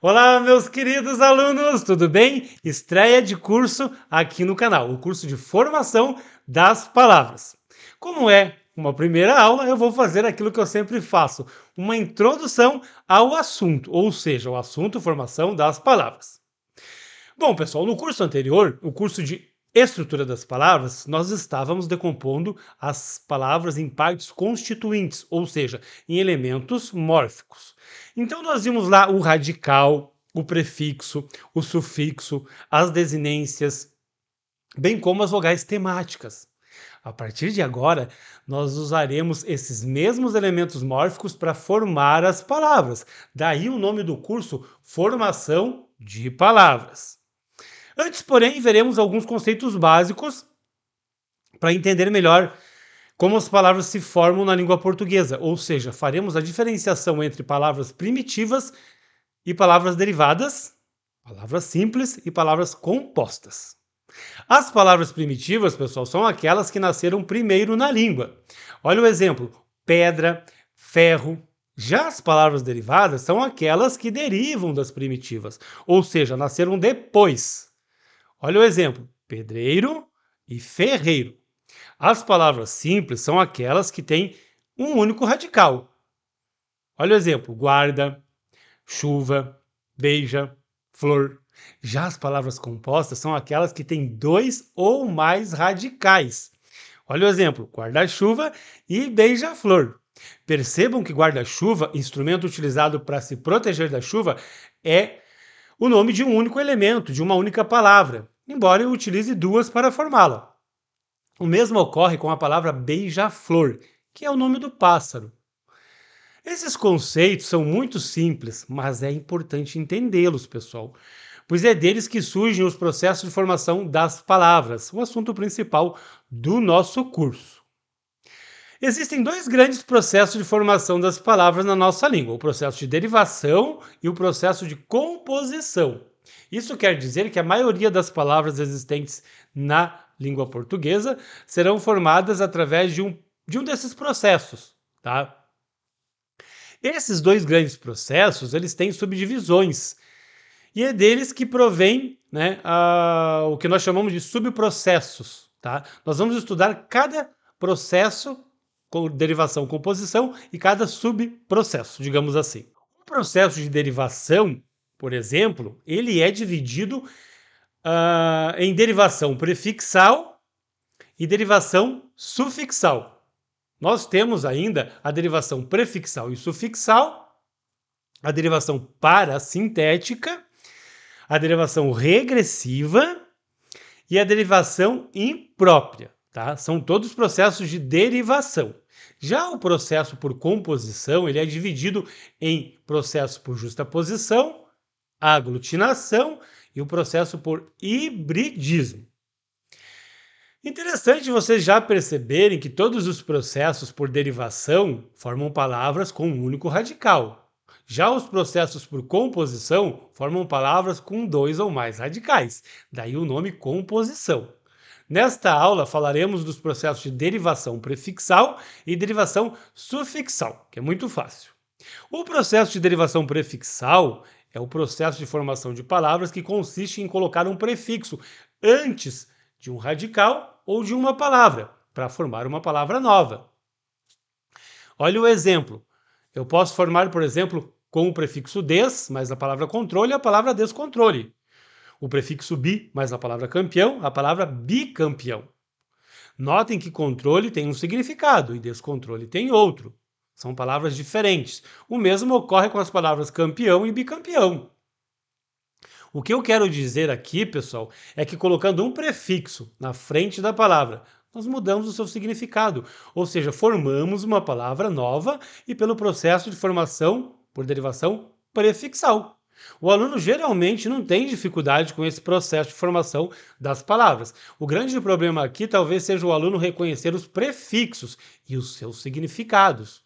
Olá, meus queridos alunos, tudo bem? Estreia de curso aqui no canal, o curso de formação das palavras. Como é uma primeira aula, eu vou fazer aquilo que eu sempre faço, uma introdução ao assunto, ou seja, o assunto formação das palavras. Bom, pessoal, no curso anterior, o curso de estrutura das palavras, nós estávamos decompondo as palavras em partes constituintes, ou seja, em elementos mórficos. Então, nós vimos lá o radical, o prefixo, o sufixo, as desinências, bem como as vogais temáticas. A partir de agora, nós usaremos esses mesmos elementos mórficos para formar as palavras. Daí o nome do curso, Formação de Palavras. Antes, porém, veremos alguns conceitos básicos para entender melhor como as palavras se formam na língua portuguesa, ou seja, faremos a diferenciação entre palavras primitivas e palavras derivadas, palavras simples e palavras compostas. As palavras primitivas, pessoal, são aquelas que nasceram primeiro na língua. Olha o exemplo: pedra, ferro. Já as palavras derivadas são aquelas que derivam das primitivas, ou seja, nasceram depois. Olha o exemplo: pedreiro e ferreiro. As palavras simples são aquelas que têm um único radical. Olha o exemplo: guarda, chuva, beija, flor. Já as palavras compostas são aquelas que têm dois ou mais radicais. Olha o exemplo: guarda-chuva e beija-flor. Percebam que guarda-chuva, instrumento utilizado para se proteger da chuva, é o nome de um único elemento, de uma única palavra, embora eu utilize duas para formá-la. O mesmo ocorre com a palavra beija-flor, que é o nome do pássaro. Esses conceitos são muito simples, mas é importante entendê-los, pessoal, pois é deles que surgem os processos de formação das palavras, o assunto principal do nosso curso. Existem dois grandes processos de formação das palavras na nossa língua: o processo de derivação e o processo de composição. Isso quer dizer que a maioria das palavras existentes na língua portuguesa serão formadas através de um desses processos, tá? Esses dois grandes processos, eles têm subdivisões, e é deles que provém, né, o que nós chamamos de subprocessos, tá? Nós vamos estudar cada processo com derivação, composição e cada subprocesso, digamos assim. O processo de derivação, por exemplo, ele é dividido em derivação prefixal e derivação sufixal. Nós temos ainda a derivação prefixal e sufixal, a derivação parasintética, a derivação regressiva e a derivação imprópria, tá? São todos processos de derivação. Já o processo por composição, ele é dividido em processo por justaposição, aglutinação e o processo por hibridismo. Interessante vocês já perceberem que todos os processos por derivação formam palavras com um único radical. Já os processos por composição formam palavras com dois ou mais radicais, daí o nome composição. Nesta aula falaremos dos processos de derivação prefixal e derivação sufixal, que é muito fácil. O processo de derivação prefixal é o processo de formação de palavras que consiste em colocar um prefixo antes de um radical ou de uma palavra, para formar uma palavra nova. Olha o exemplo. Eu posso formar, por exemplo, com o prefixo des, mais a palavra controle, a palavra descontrole. O prefixo bi, mais a palavra campeão, a palavra bicampeão. Notem que controle tem um significado e descontrole tem outro. São palavras diferentes. O mesmo ocorre com as palavras campeão e bicampeão. O que eu quero dizer aqui, pessoal, é que colocando um prefixo na frente da palavra, nós mudamos o seu significado, ou seja, formamos uma palavra nova e pelo processo de formação por derivação prefixal. O aluno geralmente não tem dificuldade com esse processo de formação das palavras. O grande problema aqui talvez seja o aluno reconhecer os prefixos e os seus significados.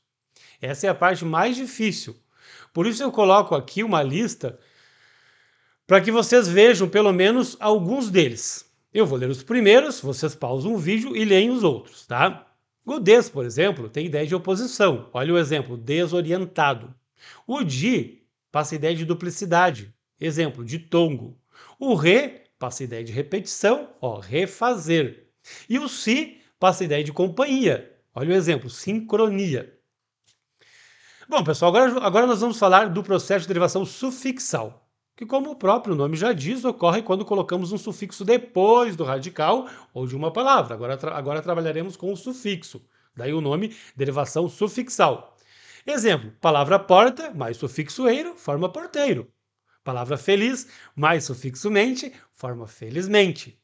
Essa é a parte mais difícil. Por isso eu coloco aqui uma lista para que vocês vejam pelo menos alguns deles. Eu vou ler os primeiros, vocês pausam o vídeo e leem os outros, tá? O des, por exemplo, tem ideia de oposição. Olha o exemplo: desorientado. O de passa a ideia de duplicidade. Exemplo, ditongo. O re passa a ideia de repetição, ó, refazer. E o si passa a ideia de companhia. Olha o exemplo, sincronia. Bom, pessoal, agora nós vamos falar do processo de derivação sufixal, que, como o próprio nome já diz, ocorre quando colocamos um sufixo depois do radical ou de uma palavra. Agora trabalharemos com o sufixo, daí o nome derivação sufixal. Exemplo, palavra porta mais sufixo eiro forma porteiro. Palavra feliz mais sufixo mente forma felizmente.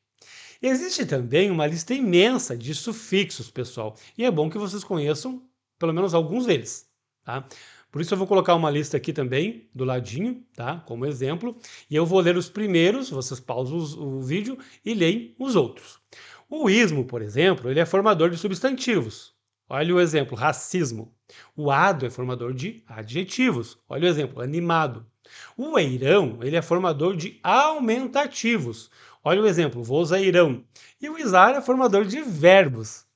Existe também uma lista imensa de sufixos, pessoal, e é bom que vocês conheçam pelo menos alguns deles, tá? Por isso eu vou colocar uma lista aqui também, do ladinho, tá? Como exemplo, e eu vou ler os primeiros, vocês pausam o vídeo e leem os outros. O ismo, por exemplo, ele é formador de substantivos. Olha o exemplo, racismo. O ado é formador de adjetivos. Olha o exemplo, animado. O eirão, ele é formador de aumentativos. Olha o exemplo, vozeirão. E o isar é formador de verbos.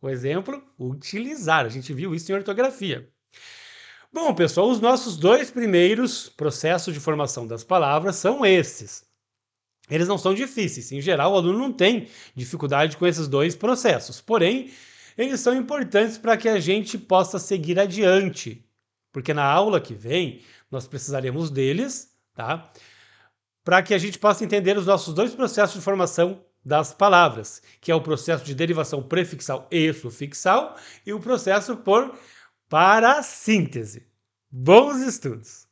O exemplo, utilizar. A gente viu isso em ortografia. Bom, pessoal, os nossos dois primeiros processos de formação das palavras são esses. Eles não são difíceis. Em geral, o aluno não tem dificuldade com esses dois processos. Porém, eles são importantes para que a gente possa seguir adiante. Porque na aula que vem, nós precisaremos deles, tá? Para que a gente possa entender os nossos dois processos de formação das palavras, que é o processo de derivação prefixal e sufixal e o processo por parassíntese. Bons estudos!